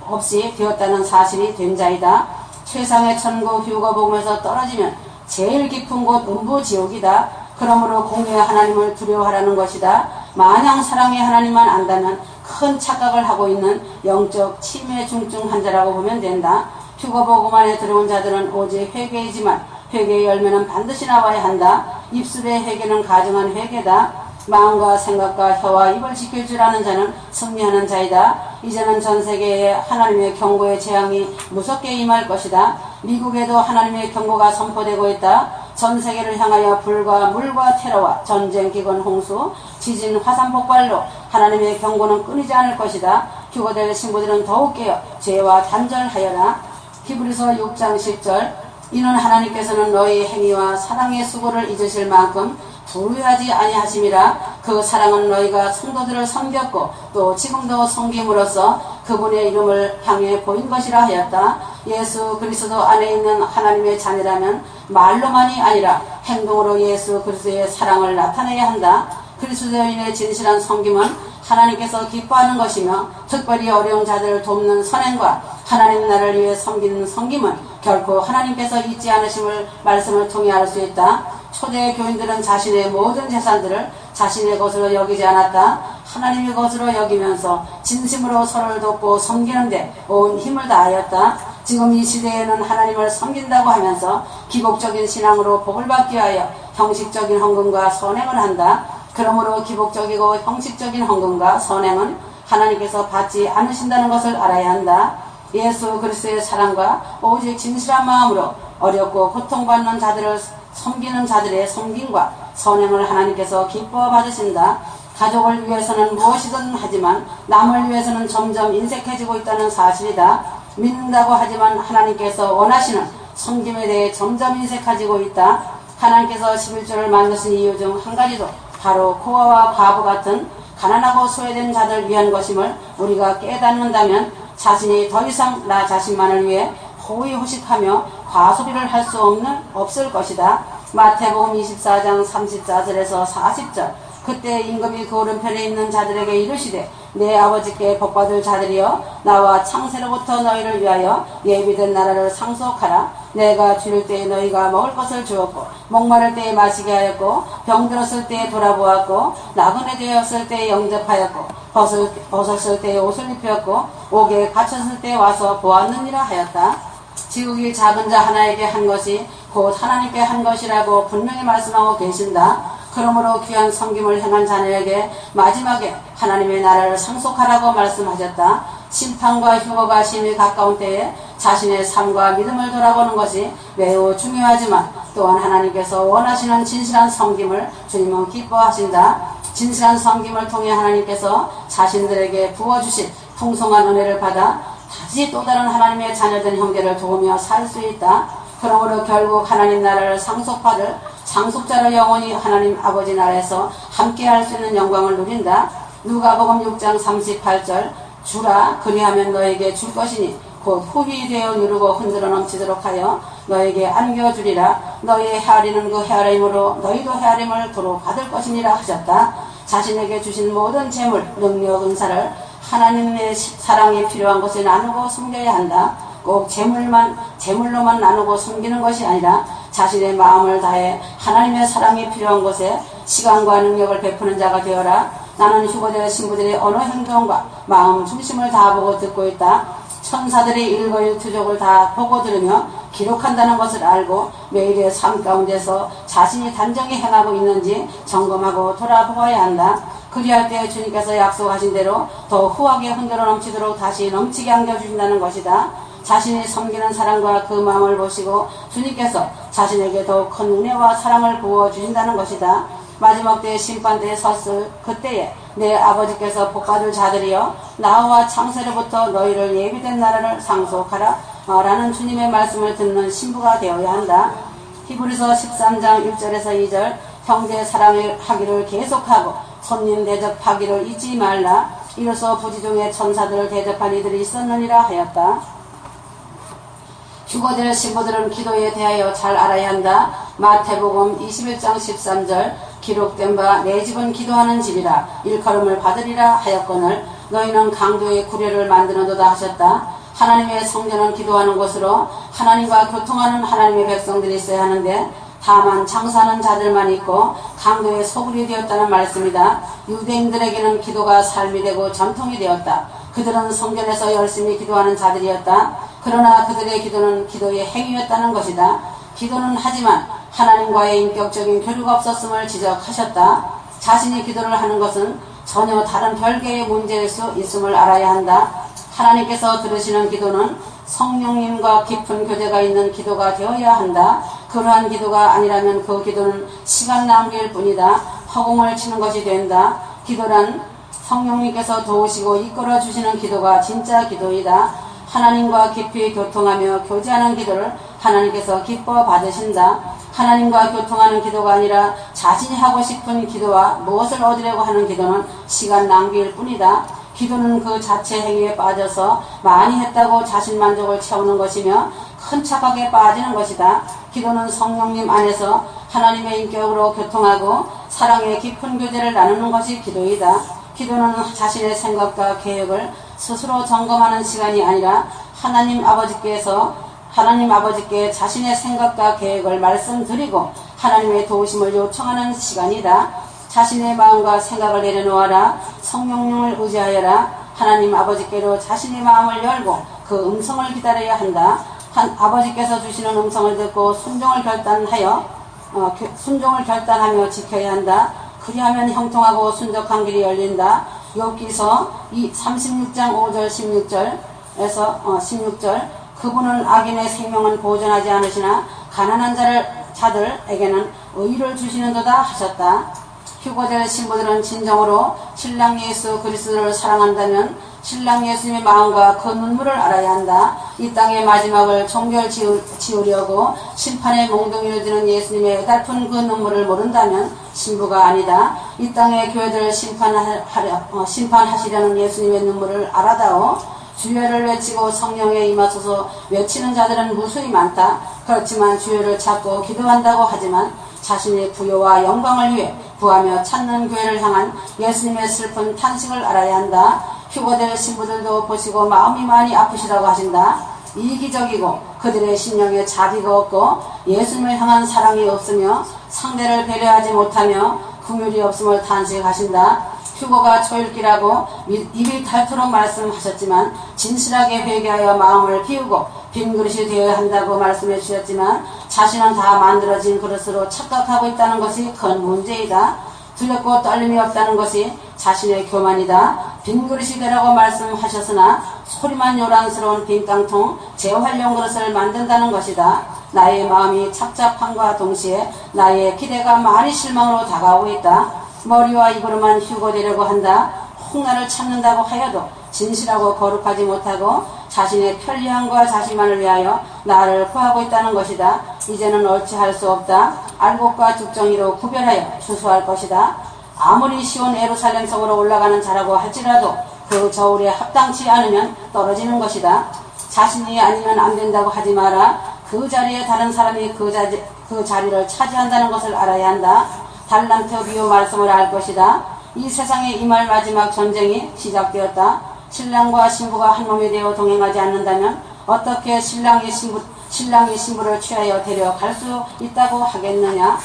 없이 되었다는 사실이 된 자이다. 최상의 천국 휴거복음에서 떨어지면 제일 깊은 곳 음부지옥이다. 그러므로 공의의 하나님을 두려워하라는 것이다. 마냥 사랑의 하나님만 안다면 큰 착각을 하고 있는 영적 치매 중증 환자라고 보면 된다. 휴거복음 안에 들어온 자들은 오직 회개이지만 회개의 열매는 반드시 나와야 한다. 입술의 회개는 가정한 회개다. 마음과 생각과 혀와 입을 지킬 줄 아는 자는 승리하는 자이다. 이제는 전 세계에 하나님의 경고의 재앙이 무섭게 임할 것이다. 미국에도 하나님의 경고가 선포되고 있다. 전 세계를 향하여 불과 물과 테러와 전쟁, 기근, 홍수, 지진, 화산 폭발로 하나님의 경고는 끊이지 않을 것이다. 휴거될 신부들은 더욱 깨어 죄와 단절하여라. 히브리서 6장 10절 이는 하나님께서는 너희 행위와 사랑의 수고를 잊으실 만큼 불의하지 아니하심이라. 그 사랑은 너희가 성도들을 섬겼고 또 지금도 섬김으로써 그분의 이름을 향해 보인 것이라 하였다. 예수 그리스도 안에 있는 하나님의 자녀라면 말로만이 아니라 행동으로 예수 그리스도의 사랑을 나타내야 한다. 그리스도인의 진실한 섬김은 하나님께서 기뻐하는 것이며 특별히 어려운 자들을 돕는 선행과 하나님 나라를 위해 섬기는 섬김은 결코 하나님께서 잊지 않으심을 말씀을 통해 알 수 있다. 초대 교인들은 자신의 모든 재산들을 자신의 것으로 여기지 않았다. 하나님의 것으로 여기면서 진심으로 서로를 돕고 섬기는데 온 힘을 다하였다. 지금 이 시대에는 하나님을 섬긴다고 하면서 기복적인 신앙으로 복을 받기 위하여 형식적인 헌금과 선행을 한다. 그러므로 기복적이고 형식적인 헌금과 선행은 하나님께서 받지 않으신다는 것을 알아야 한다. 예수 그리스도의 사랑과 오직 진실한 마음으로 어렵고 고통받는 자들을 섬기는 자들의 섬김과 선행을 하나님께서 기뻐 받으신다. 가족을 위해서는 무엇이든 하지만 남을 위해서는 점점 인색해지고 있다는 사실이다. 믿는다고 하지만 하나님께서 원하시는 섬김에 대해 점점 인색해지고 있다. 하나님께서 11조를 만드신 이유 중 한 가지도 바로 고아와 과부 같은 가난하고 소외된 자들 위한 것임을 우리가 깨닫는다면 자신이 더 이상 나 자신만을 위해 호의호식하며 과소비를 할 수 없을 것이다. 마태복음 24장 34절에서 40절 그때 임금이 그 오른편에 있는 자들에게 이르시되 내 아버지께 복받을 자들이여 나와 창세로부터 너희를 위하여 예비된 나라를 상속하라. 내가 줄일 때에 너희가 먹을 것을 주었고 목마를 때에 마시게 하였고 병들었을 때에 돌아보았고 나그네 되었을 때에 영접하였고 벗었을 때에 옷을 입혔고 옥에 갇혔을 때에 와서 보았느니라 하였다. 지극히 작은 자 하나에게 한 것이 곧 하나님께 한 것이라고 분명히 말씀하고 계신다. 그러므로 귀한 섬김을 행한 자녀에게 마지막에 하나님의 나라를 상속하라고 말씀하셨다. 심판과 휴거가 심히 가까운 때에 자신의 삶과 믿음을 돌아보는 것이 매우 중요하지만 또한 하나님께서 원하시는 진실한 섬김을 주님은 기뻐하신다. 진실한 섬김을 통해 하나님께서 자신들에게 부어주신 풍성한 은혜를 받아 다시 또 다른 하나님의 자녀된 형제를 도우며 살 수 있다. 그러므로 결국 하나님 나라를 상속받을 상속자로 영원히 하나님 아버지 나라에서 함께 할 수 있는 영광을 누린다. 누가복음 6장 38절 주라 그리하면 너에게 줄 것이니 곧 후히 되어 누르고 흔들어 넘치도록 하여 너에게 안겨주리라. 너희의 헤아리는 그 헤아림으로 너희도 헤아림을 도로 받을 것이니라 하셨다. 자신에게 주신 모든 재물, 능력, 은사를 하나님의 사랑이 필요한 곳에 나누고 섬겨야 한다. 꼭 재물로만 나누고 섬기는 것이 아니라 자신의 마음을 다해 하나님의 사랑이 필요한 곳에 시간과 능력을 베푸는 자가 되어라. 나는 휴거될 신부들의 언어 행동과 마음 중심을 다 보고 듣고 있다. 천사들이 일거일투족을 다 보고 들으며 기록한다는 것을 알고 매일의 삶 가운데서 자신이 단정히 행하고 있는지 점검하고 돌아보아야 한다. 그리할 때 주님께서 약속하신 대로 더 후하게 흔들어 넘치도록 다시 넘치게 안겨주신다는 것이다. 자신이 섬기는 사랑과 그 마음을 보시고 주님께서 자신에게 더욱 큰 은혜와 사랑을 부어주신다는 것이다. 마지막 때의 심판대에 섰을 그때에 내 아버지께서 복받을 자들이여 나와 창세로부터 너희를 예비된 나라를 상속하라 라는 주님의 말씀을 듣는 신부가 되어야 한다. 히브리서 13장 1절에서 2절 형제 사랑을 하기를 계속하고 손님 대접하기를 잊지 말라. 이로써 부지 중에 천사들을 대접한 이들이 있었느니라 하였다. 휴거될 신부들은 기도에 대하여 잘 알아야 한다. 마태복음 21장 13절 기록된 바 내 집은 기도하는 집이라 일컬음을 받으리라 하였거늘 너희는 강도의 구례를 만드는도다 하셨다. 하나님의 성전은 기도하는 곳으로 하나님과 교통하는 하나님의 백성들이 있어야 하는데 다만 장사하는 자들만 있고 강도의 소굴이 되었다는 말씀이다. 유대인들에게는 기도가 삶이 되고 전통이 되었다. 그들은 성전에서 열심히 기도하는 자들이었다. 그러나 그들의 기도는 기도의 행위였다는 것이다. 기도는 하지만 하나님과의 인격적인 교류가 없었음을 지적하셨다. 자신이 기도를 하는 것은 전혀 다른 별개의 문제일 수 있음을 알아야 한다. 하나님께서 들으시는 기도는 성령님과 깊은 교제가 있는 기도가 되어야 한다. 그러한 기도가 아니라면 그 기도는 시간 낭비일 뿐이다. 허공을 치는 것이 된다. 기도란 성령님께서 도우시고 이끌어 주시는 기도가 진짜 기도이다. 하나님과 깊이 교통하며 교제하는 기도를 하나님께서 기뻐 받으신다. 하나님과 교통하는 기도가 아니라 자신이 하고 싶은 기도와 무엇을 얻으려고 하는 기도는 시간 낭비일 뿐이다. 기도는 그 자체 행위에 빠져서 많이 했다고 자신만족을 채우는 것이며 큰 착각에 빠지는 것이다. 기도는 성령님 안에서 하나님의 인격으로 교통하고 사랑의 깊은 교제를 나누는 것이 기도이다. 기도는 자신의 생각과 계획을 스스로 점검하는 시간이 아니라 하나님 아버지께 자신의 생각과 계획을 말씀드리고 하나님의 도우심을 요청하는 시간이다. 자신의 마음과 생각을 내려놓아라. 성령님을 의지하여라. 하나님 아버지께로 자신의 마음을 열고 그 음성을 기다려야 한다. 아버지께서 주시는 음성을 듣고 순종을 결단하며 지켜야 한다. 그리하면 형통하고 순적한 길이 열린다. 욥기서 36장 5절 16절 그분은 악인의 생명은 보존하지 않으시나 가난한 자들에게는 의를 주시는도다 하셨다. 휴거될 신부들은 진정으로 신랑 예수 그리스도를 사랑한다면 신랑 예수님의 마음과 그 눈물을 알아야 한다. 이 땅의 마지막을 종결 지으려고 심판의 몽둥이를 드는 예수님의 애달픈 그 눈물을 모른다면 신부가 아니다. 이 땅의 교회들을 심판하시려는 예수님의 눈물을 알아다오. 주여를 외치고 성령에 임하소서 외치는 자들은 무수히 많다. 그렇지만 주여를 찾고 기도한다고 하지만 자신의 부요와 영광을 위해 구하며 찾는 교회를 향한 예수님의 슬픈 탄식을 알아야 한다. 휴거될 신부들도 보시고 마음이 많이 아프시다고 하신다. 이기적이고 그들의 심령에 자비가 없고 예수님을 향한 사랑이 없으며 상대를 배려하지 못하며 긍휼이 없음을 탄식하신다. 휴거가 초읽기라고 입이 닳도록 말씀하셨지만 진실하게 회개하여 마음을 비우고 빈 그릇이 되어야 한다고 말씀해 주셨지만 자신은 다 만들어진 그릇으로 착각하고 있다는 것이 큰 문제이다. 두렵고 떨림이 없다는 것이 자신의 교만이다. 빈 그릇이 되라고 말씀하셨으나 소리만 요란스러운 빈 깡통 재활용 그릇을 만든다는 것이다. 나의 마음이 착잡함과 동시에 나의 기대가 많이 실망으로 다가오고 있다. 머리와 입으로만 휴거되려고 한다. 홍나를 찾는다고 하여도 진실하고 거룩하지 못하고 자신의 편리함과 자신만을 위하여 나를 구하고 있다는 것이다. 이제는 어찌할 수 없다. 알곡과 죽정이로 구별하여 추수할 것이다. 아무리 시온 예루살렘 성으로 올라가는 자라고 할지라도 그 저울에 합당치 않으면 떨어지는 것이다. 자신이 아니면 안 된다고 하지 마라. 그 자리에 다른 사람이 그 자리를 차지한다는 것을 알아야 한다. 달란트 비유 말씀을 알 것이다. 이 세상에 임할 마지막 전쟁이 시작되었다. 신랑과 신부가 한 몸이 되어 동행하지 않는다면 어떻게 신랑이 신부를 취하여 데려갈 수 있다고 하겠느냐.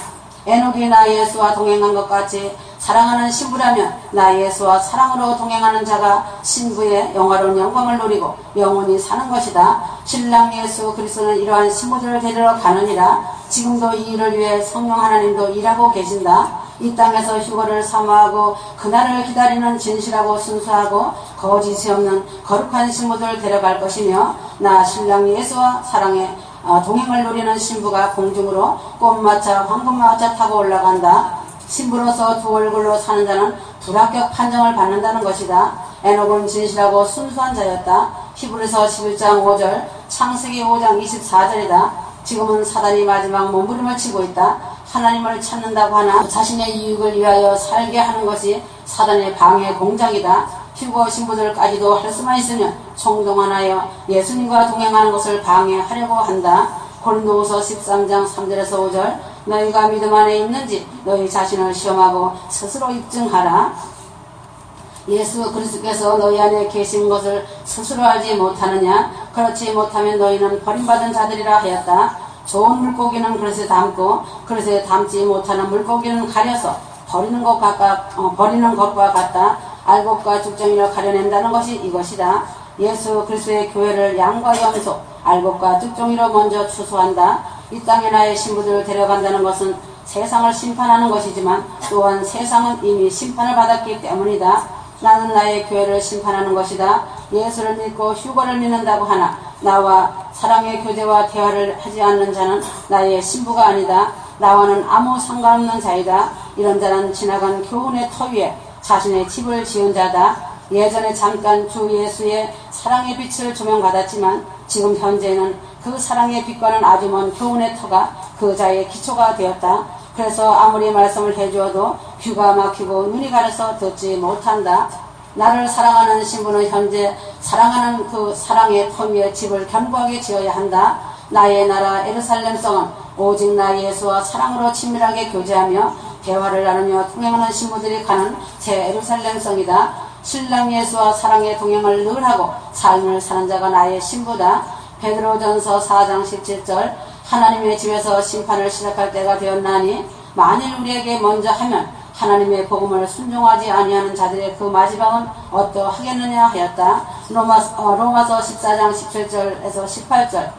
에녹이 나 예수와 동행한 것 같이 사랑하는 신부라면 나 예수와 사랑으로 동행하는 자가 신부의 영화로운 영광을 누리고 영원히 사는 것이다. 신랑 예수 그리스도는 이러한 신부들을 데리러 가느니라. 지금도 이 일을 위해 성령 하나님도 일하고 계신다. 이 땅에서 휴거를 사모하고 그날을 기다리는 진실하고 순수하고 거짓이 없는 거룩한 신부들을 데려갈 것이며 나 신랑 예수와 사랑의 동행을 누리는 신부가 공중으로 꽃마차 황금마차 타고 올라간다. 신부로서 두 얼굴로 사는 자는 불합격 판정을 받는다는 것이다. 에녹은 진실하고 순수한 자였다. 히브리서 11장 5절 창세기 5장 24절이다. 지금은 사단이 마지막 몸부림을 치고 있다. 하나님을 찾는다고 하나 자신의 이익을 위하여 살게 하는 것이 사단의 방해 공작이다. 휴거 신부들까지도 할 수만 있으면 총동원하여 예수님과 동행하는 것을 방해하려고 한다. 고린도후서 13장 3절에서 5절 너희가 믿음 안에 있는지 너희 자신을 시험하고 스스로 입증하라. 예수 그리스도께서 너희 안에 계신 것을 스스로 알지 못하느냐? 그렇지 못하면 너희는 버림받은 자들이라 하였다. 좋은 물고기는 그릇에 담고 그릇에 담지 못하는 물고기는 가려서 버리는 것과 같다. 알곡과 죽정이를 가려낸다는 것이 이것이다. 예수 그리스도의 교회를 양과 염소, 알곡과 죽정이로 먼저 추수한다. 이 땅에 나의 신부들을 데려간다는 것은 세상을 심판하는 것이지만 또한 세상은 이미 심판을 받았기 때문이다. 나는 나의 교회를 심판하는 것이다. 예수를 믿고 휴거를 믿는다고 하나 나와 사랑의 교제와 대화를 하지 않는 자는 나의 신부가 아니다. 나와는 아무 상관없는 자이다. 이런 자는 지나간 교훈의 터 위에 자신의 집을 지은 자다. 예전에 잠깐 주 예수의 사랑의 빛을 조명받았지만 지금 현재는 그 사랑의 빛과는 아주 먼 교훈의 터가 그 자의 기초가 되었다. 그래서 아무리 말씀을 해주어도 귀가 막히고 눈이 가려서 듣지 못한다. 나를 사랑하는 신부는 현재 사랑하는 그 사랑의 터 위에 집을 견고하게 지어야 한다. 나의 나라 예루살렘 성은 오직 나 예수와 사랑으로 친밀하게 교제하며 대화를 나누며 동행하는 신부들이 가는 새 예루살렘 성이다. 신랑 예수와 사랑의 동행을 늘 하고 삶을 사는 자가 나의 신부다. 베드로전서 4장 17절 하나님의 집에서 심판을 시작할 때가 되었나니 만일 우리에게 먼저 하면 하나님의 복음을 순종하지 아니하는 자들의 그 마지막은 어떠하겠느냐 하였다. 로마서 14장 17절에서 18절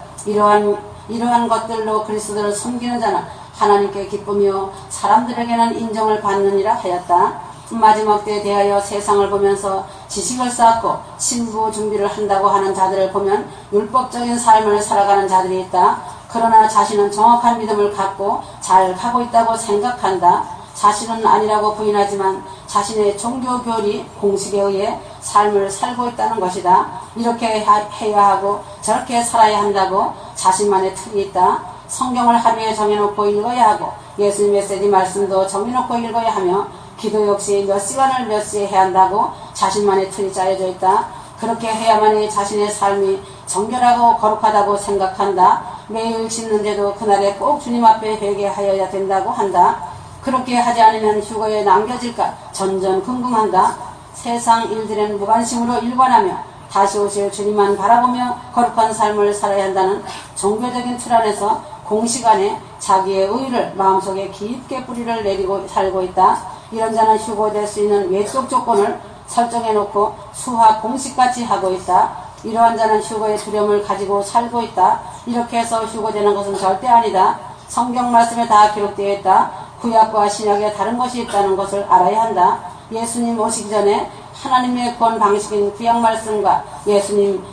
이러한 것들로 그리스도를 섬기는 자는 하나님께 기쁘며 사람들에게는 인정을 받느니라 하였다. 마지막 때에 대하여 세상을 보면서 지식을 쌓고 신부 준비를 한다고 하는 자들을 보면 율법적인 삶을 살아가는 자들이 있다. 그러나 자신은 정확한 믿음을 갖고 잘 가고 있다고 생각한다. 자신은 아니라고 부인하지만 자신의 종교 교리 공식에 의해 삶을 살고 있다는 것이다. 이렇게 해야 하고 저렇게 살아야 한다고 자신만의 틀이 있다. 성경을 하루에 정해놓고 읽어야 하고 예수님 메시지 말씀도 정해놓고 읽어야 하며 기도 역시 몇 시간을 몇 시에 해야 한다고 자신만의 틀이 짜여져 있다. 그렇게 해야만이 자신의 삶이 정결하고 거룩하다고 생각한다. 매일 씻는데도 그날에 꼭 주님 앞에 회개하여야 된다고 한다. 그렇게 하지 않으면 휴거에 남겨질까 전전긍긍한다. 세상 일들엔 무관심으로 일관하며 다시 오실 주님만 바라보며 거룩한 삶을 살아야 한다는 종교적인 틀 안에서 공시간에 자기의 의의를 마음속에 깊게 뿌리를 내리고 살고 있다. 이런 자는 휴거될 수 있는 외적 조건을 설정해놓고 수학 공식같이 하고 있다. 이러한 자는 휴거의 두려움을 가지고 살고 있다. 이렇게 해서 휴거되는 것은 절대 아니다. 성경 말씀에 다 기록되어 있다. 구약과 신약에 다른 것이 있다는 것을 알아야 한다. 예수님 오시기 전에 하나님의 구원 방식인 구약 말씀과 예수님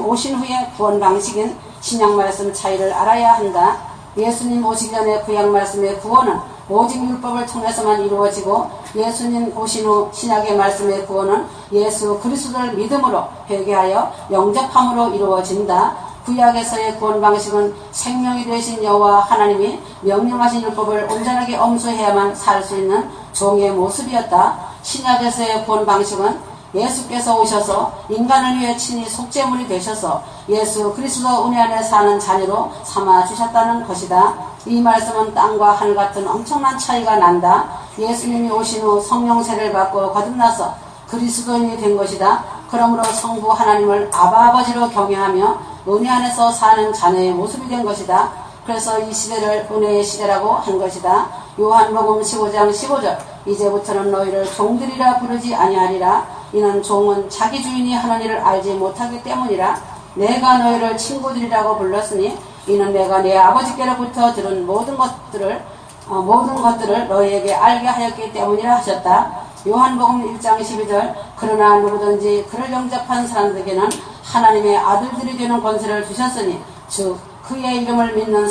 오신 후에 구원 방식인 신약 말씀 차이를 알아야 한다. 예수님 오시기 전에 구약 말씀의 구원은 오직 율법을 통해서만 이루어지고 예수님 오신 후 신약의 말씀의 구원은 예수 그리스도를 믿음으로 회개하여 영접함으로 이루어진다. 구약에서의 구원 방식은 생명이 되신 여호와 하나님이 명령하신 율법을 온전하게 엄수해야만 살 수 있는 종의 모습이었다. 신약에서의 구원 방식은 예수께서 오셔서 인간을 위해 친히 속죄물이 되셔서 예수 그리스도 은혜 안에 사는 자녀로 삼아주셨다는 것이다. 이 말씀은 땅과 하늘 같은 엄청난 차이가 난다. 예수님이 오신 후 성령 세례를 받고 거듭나서 그리스도인이 된 것이다. 그러므로 성부 하나님을 아버지로 경외하며 은혜 안에서 사는 자녀의 모습이 된 것이다. 그래서 이 시대를 은혜의 시대라고 한 것이다. 요한복음 15장 15절 이제부터는 너희를 종들이라 부르지 아니하리라. 이는 종은 자기 주인이 하는 일을 알지 못하기 때문이라. 내가 너희를 친구들이라고 불렀으니 이는 내가 내 아버지께로부터 들은 모든 것들을 너희에게 알게 하였기 때문이라 하셨다. 요한복음 1장 12절 그러나 누구든지 그를 영접한 사람들에게는 하나님의 아들들이 되는 권세를 주셨으니 즉 그의 이름을 믿는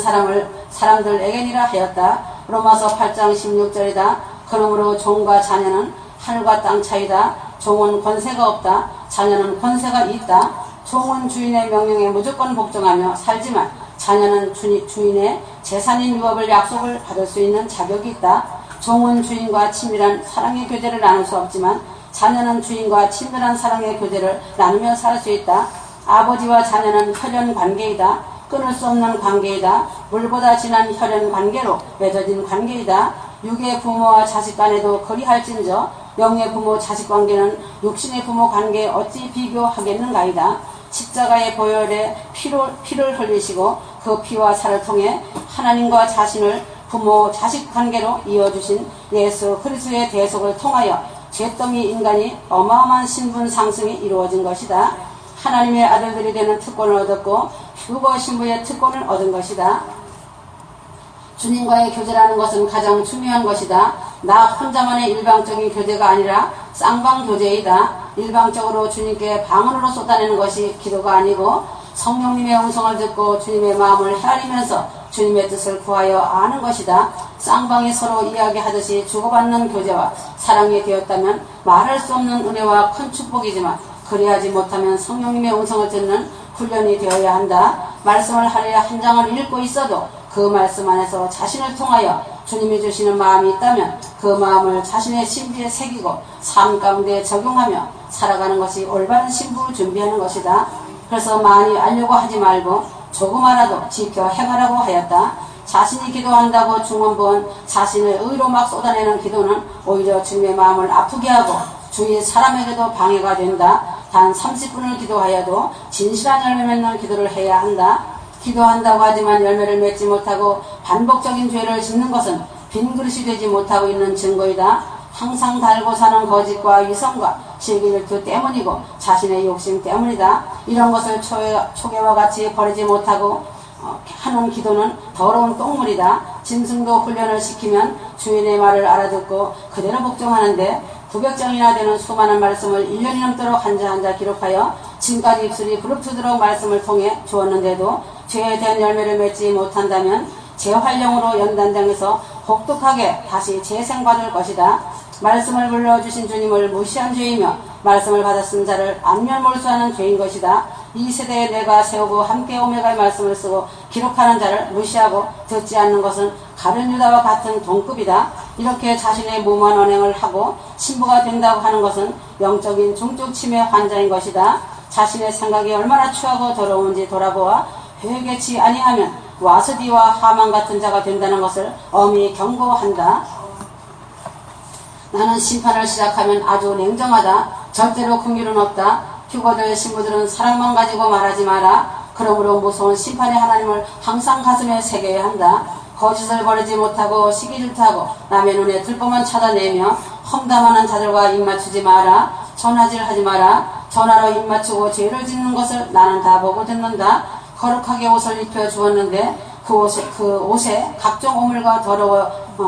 사람들에게니라 하였다. 로마서 8장 16절이다. 그러므로 종과 자녀는 하늘과 땅 차이다. 종은 권세가 없다. 자녀는 권세가 있다. 종은 주인의 명령에 무조건 복종하며 살지만 자녀는 주인의 재산인 유업을 약속을 받을 수 있는 자격이 있다. 종은 주인과 친밀한 사랑의 교제를 나눌 수 없지만 자녀는 주인과 친밀한 사랑의 교제를 나누며 살 수 있다. 아버지와 자녀는 혈연 관계이다. 끊을 수 없는 관계이다. 물보다 진한 혈연 관계로 맺어진 관계이다. 육의 부모와 자식 간에도 거리할진저 영의 부모 자식 관계는 육신의 부모 관계에 어찌 비교하겠는가이다. 십자가의 보혈에 피를 흘리시고 그 피와 살을 통해 하나님과 자신을 부모 자식 관계로 이어주신 예수 그리스도의 대속을 통하여 죄더미 인간이 어마어마한 신분 상승이 이루어진 것이다. 하나님의 아들들이 되는 특권을 얻었고 휴거 신부의 특권을 얻은 것이다. 주님과의 교제라는 것은 가장 중요한 것이다. 나 혼자만의 일방적인 교제가 아니라 쌍방 교제이다. 일방적으로 주님께 방언으로 쏟아내는 것이 기도가 아니고 성령님의 음성을 듣고 주님의 마음을 헤아리면서 주님의 뜻을 구하여 아는 것이다. 쌍방이 서로 이야기하듯이 주고받는 교제와 사랑이 되었다면 말할 수 없는 은혜와 큰 축복이지만 그리하지 못하면 성령님의 음성을 듣는 훈련이 되어야 한다. 말씀을 하루에 한 장을 읽고 있어도 그 말씀 안에서 자신을 통하여 주님이 주시는 마음이 있다면 그 마음을 자신의 신비에 새기고 삶 가운데 적용하며 살아가는 것이 올바른 신부 준비하는 것이다. 그래서 많이 알려고 하지 말고 조금이라도 지켜 행하라고 하였다. 자신이 기도한다고 중원부원 자신의 의로 막 쏟아내는 기도는 오히려 주님의 마음을 아프게 하고 주위 사람에게도 방해가 된다. 단 30분을 기도하여도 진실한 열매 맺는 기도를 해야 한다. 기도한다고 하지만 열매를 맺지 못하고 반복적인 죄를 짓는 것은 빈 그릇이 되지 못하고 있는 증거이다. 항상 달고 사는 거짓과 위선과 실기질투 때문이고 자신의 욕심 때문이다. 이런 것을 초계와 같이 버리지 못하고 하는 기도는 더러운 똥물이다. 짐승도 훈련을 시키면 주인의 말을 알아듣고 그대로 복종하는데 900장이나 되는 수많은 말씀을 1년이 넘도록 한자 기록하여 지금까지 입술이 부릅뜨도록 말씀을 통해 주었는데도 죄에 대한 열매를 맺지 못한다면 재활용으로 연단장에서 혹독하게 다시 재생받을 것이다. 말씀을 불러주신 주님을 무시한 죄이며 말씀을 받았은 자를 안면몰수하는 죄인 것이다. 이 세대에 내가 세우고 함께 오메가의 말씀을 쓰고 기록하는 자를 무시하고 듣지 않는 것은 가룟 유다와 같은 동급이다. 이렇게 자신의 무모한 언행을 하고 신부가 된다고 하는 것은 영적인 중증 치매 환자인 것이다. 자신의 생각이 얼마나 추하고 더러운지 돌아보아 회개치 아니하면 와스디와 하만 같은 자가 된다는 것을 엄히 경고한다. 나는 심판을 시작하면 아주 냉정하다. 절대로 긍휼은 없다. 휴거될 신부들은 사랑만 가지고 말하지 마라. 그러므로 무서운 심판의 하나님을 항상 가슴에 새겨야 한다. 거짓을 버리지 못하고 시기질투하고 남의 눈에 들보만 찾아내며 험담하는 자들과 입맞추지 마라. 전화질하지 마라. 전화로 입맞추고 죄를 짓는 것을 나는 다 보고 듣는다. 거룩하게 옷을 입혀 주었는데 그 옷에 각종 오물과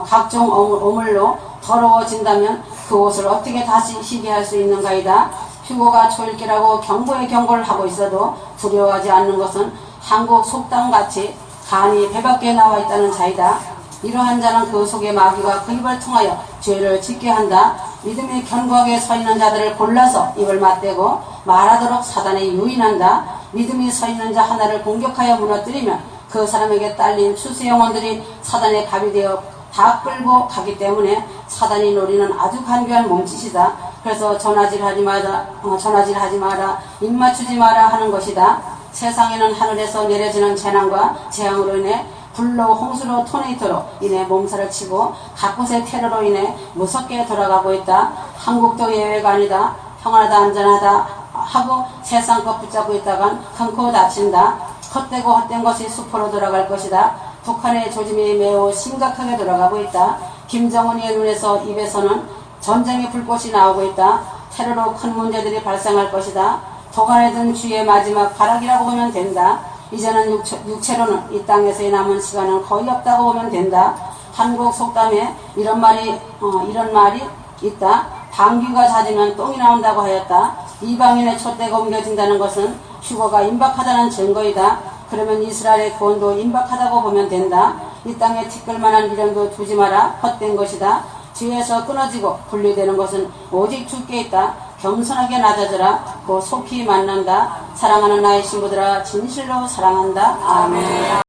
각종 오물로 더러워진다면 그 옷을 어떻게 다시 희게 할 수 있는가이다. 휴거가 초읽기라고 경고의 경고를 하고 있어도 두려워하지 않는 것은 한국 속담같이 간이 배 밖에 나와 있다는 자이다. 이러한 자는 그 속에 마귀가 그 입을 통하여 죄를 짓게 한다. 믿음이 견고하게 서 있는 자들을 골라서 입을 맞대고 말하도록 사단에 유인한다. 믿음이 서 있는 자 하나를 공격하여 무너뜨리면 그 사람에게 딸린 추수 영혼들이 사단의 갑이 되어 다 끌고 가기 때문에 사단이 노리는 아주 간교한 몸짓이다. 그래서 전화질하지 마라, 입맞추지 마라 하는 것이다. 세상에는 하늘에서 내려지는 재난과 재앙으로 인해 불로 홍수로 토네이토로 인해 몸살을 치고 각곳의 테러로 인해 무섭게 돌아가고 있다. 한국도 예외가 아니다. 평안하다 안전하다 하고 세상 것 붙잡고 있다간 큰코 다친다. 헛되고 헛된 것이 수포로 돌아갈 것이다. 북한의 조짐이 매우 심각하게 돌아가고 있다. 김정은의 눈에서 입에서는 전쟁의 불꽃이 나오고 있다. 테러로 큰 문제들이 발생할 것이다. 도간에 든 주의 마지막 발악이라고 보면 된다. 이제는 육체로는 이 땅에서의 남은 시간은 거의 없다고 보면 된다. 한국 속담에 이런 말이 있다. 방귀가 잦으면 똥이 나온다고 하였다. 이방인의 촛대가 옮겨진다는 것은 휴거가 임박하다는 증거이다. 그러면 이스라엘의 구원도 임박하다고 보면 된다. 이 땅에 티끌만한 미련도 두지 마라. 헛된 것이다. 뒤에서 끊어지고 분리되는 것은 오직 주께 있다. 겸손하게 낮아져라. 곧 속히 만난다. 사랑하는 나의 신부들아 진실로 사랑한다. 아멘.